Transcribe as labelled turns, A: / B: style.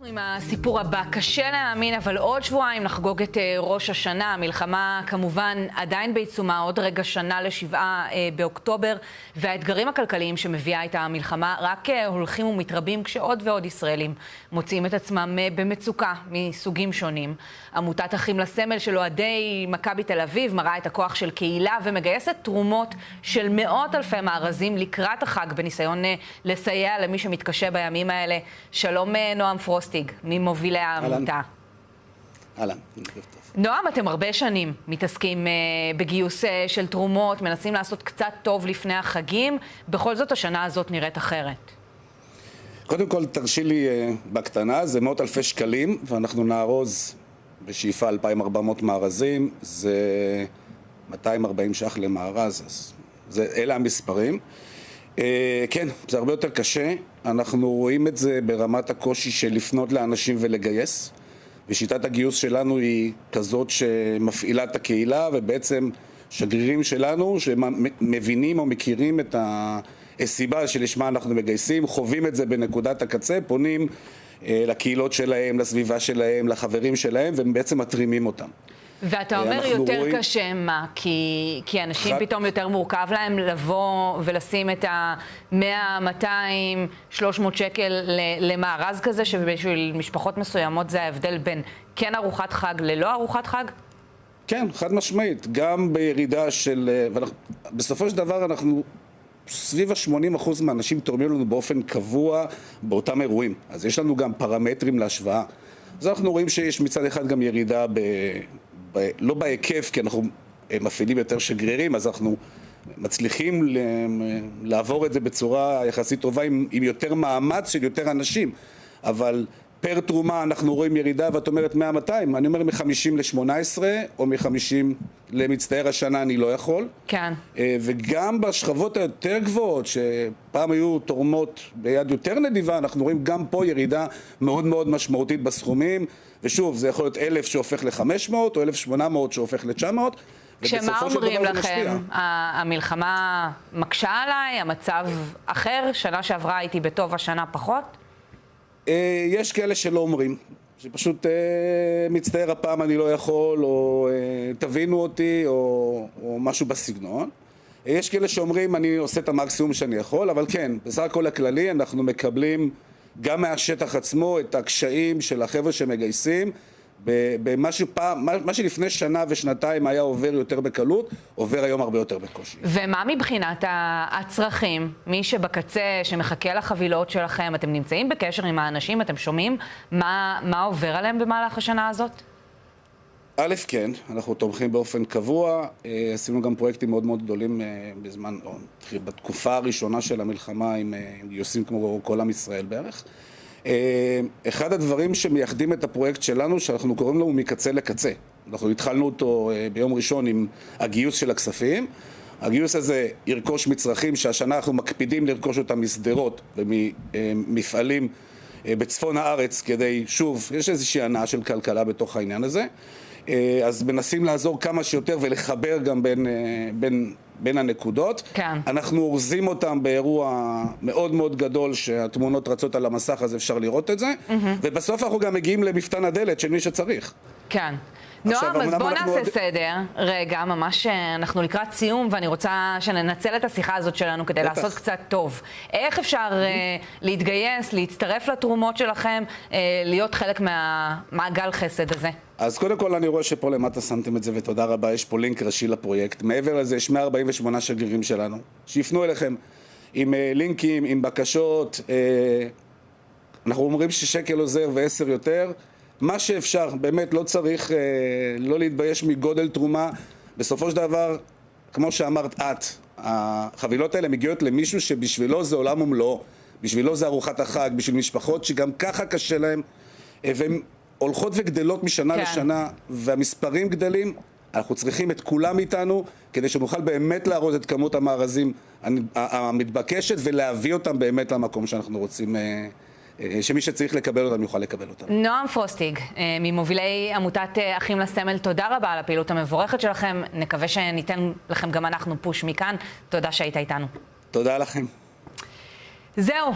A: עם הסיפור הבא, קשה להאמין, אבל עוד שבועיים נחגוג את ראש השנה. המלחמה כמובן עדיין בעיצומה, עוד רגע שנה לשבעה באוקטובר, והאתגרים הכלכליים שמביאה את המלחמה רק הולכים ומתרבים, כשעוד ועוד ישראלים מוצאים את עצמם במצוקה מסוגים שונים. עמותת אחים לסמל של אוהדי מכבי תל אביב מראה את הכוח של קהילה ומגייסת תרומות של מאות אלפי מארזים לקראת החג, בניסיון לסייע למי שמתקשה בימים האלה. שלום נועם פרוסטיג, ממובילי העמותה.
B: אהלן.
A: נועם, אתם הרבה שנים מתעסקים בגיוס של תרומות, מנסים לעשות קצת טוב לפני החגים, בכל זאת השנה הזאת נראית אחרת.
B: קודם כל תרשי לי בקטנה, זה מאות אלפי שקלים, ואנחנו נארוז בשאיפה 2,400 מארזים, זה 240 ש"ח למארז, אז אלה המספרים. כן, זה הרבה יותר קשה, אנחנו רואים את זה ברמת הקושי של לפנות לאנשים ולגייס, ושיטת הגיוס שלנו היא כזאת שמפעילה את הקהילה, ובעצם שגרירים שלנו שמבינים או מכירים את הסיבה שלשמה אנחנו מגייסים, חווים את זה בנקודת הקצה, פונים לקהילות שלהם, לסביבה שלהם, לחברים שלהם, והם בעצם מתרימים אותם.
A: ואתה אומר יותר קשה, מה? כי אנשים פתאום יותר מורכב להם לבוא ולשים את ה-100, 200, 300 שקל למארז כזה, שבשביל משפחות מסוימות זה ההבדל בין כן ארוחת חג ללא ארוחת חג?
B: כן, חד משמעית. גם בירידה של... בסופו של דבר אנחנו... סביב ה-80% מהאנשים תורמים לנו באופן קבוע באותם אירועים. אז יש לנו גם פרמטרים להשוואה. אז אנחנו רואים שיש מצד אחד גם ירידה לא בהיקף, כי אנחנו מפעילים יותר שגרירים, אז אנחנו מצליחים לעבור את זה בצורה יחסית טובה עם יותר מאמץ של יותר אנשים. אבל פר תרומה אנחנו רואים ירידה, ואת אומרת 100-200, אני אומר מ-50 ל-18, או מ-50 למצטער השנה אני לא יכול.
A: כן.
B: וגם בשכבות היותר גבוהות, שפעם היו תורמות ביד יותר נדיבה, אנחנו רואים גם פה ירידה מאוד מאוד משמעותית בסכומים, ושוב, זה יכול להיות 1,000 שהופך ל-500, או 1,800 שהופך ל-900,
A: כשמה אומרים לכם, המלחמה מקשה עליי, המצב אחר, שנה שעברה הייתי בטוב, השנה פחות?
B: יש כאלה שלא אומרים, שפשוט מצטער הפעם אני לא יכול, או תבינו אותי, או משהו בסגנון. יש כאלה שאומרים אני עושה את המקסימום שאני יכול, אבל כן, בסך הכל הכללי אנחנו מקבלים גם מהשטח עצמו את הקשיים של החבר'ה שמגייסים, מה שלפני שנה ושנתיים היה עובר יותר בקלות, עובר היום הרבה יותר בקושי.
A: ומה מבחינת הצרכים? מי שבקצה, שמחכה לחבילות שלכם, אתם נמצאים בקשר עם האנשים, אתם שומעים מה עובר עליהם במהלך השנה הזאת?
B: א', כן, אנחנו תומכים באופן קבוע, עשינו גם פרויקטים מאוד מאוד גדולים בתקופה הראשונה של המלחמה עם גיוסים כמו כל עם ישראל בערך. אחד הדברים שמייחדים את הפרויקט שלנו, שאנחנו קוראים לו מקצה לקצה. אנחנו התחלנו אותו ביום ראשון עם הגיוס של הכספים. הגיוס הזה ירכוש מצרכים שהשנה אנחנו מקפידים לרכוש אותם מסדרות וממפעלים בצפון הארץ, כדי, שוב, יש איזושהי הנאה של כלכלה בתוך העניין הזה. אז מנסים לעזור כמה שיותר ולחבר גם בין הנקודות.
A: כן.
B: אנחנו אורזים אותם באירוע מאוד מאוד גדול, שהתמונות רצות על המסך, אז אפשר לראות את זה. ובסוף אנחנו גם מגיעים למפתן הדלת של מי שצריך.
A: כן. נועם, אז בוא נעשה סדר. רגע, ממש אנחנו לקראת סיום, ואני רוצה שננצל את השיחה הזאת שלנו כדי לעשות קצת טוב. איך אפשר להתגייס, להצטרף לתרומות שלכם, להיות חלק מהמעגל חסד הזה?
B: אז קודם כל אני רואה שפה למטה שמתם את זה, ותודה רבה, יש פה לינק ראשי לפרויקט. מעבר לזה יש 148 שגרירים שלנו, שיפנו אליכם עם לינקים, עם בקשות. אנחנו אומרים ששקל עוזר ו10 יותר. מה שאפשר, באמת לא צריך לא להתבייש מגודל תרומה. בסופו של דבר, כמו שאמרת החבילות האלה מגיעות למישהו שבשבילו זה עולם ומלואו, בשבילו זה ארוחת החג, בשביל משפחות שגם ככה קשה להם, והן הולכות וגדלות משנה לשנה, והמספרים גדלים. אנחנו צריכים את כולם איתנו, כדי שנוכל באמת לארוז את כמות המארזים המתבקשת, ולהביא אותם באמת למקום שאנחנו רוצים, שמי שצריך לקבל אותם יוכל לקבל אותם.
A: נועם פרוסטיג, ממובילי עמותת אחים לסמל, תודה רבה על הפעילות המבורכת שלכם. נקווה שניתן לכם גם אנחנו פוש מכאן. תודה שהיית איתנו.
B: תודה לכם.
A: זהו.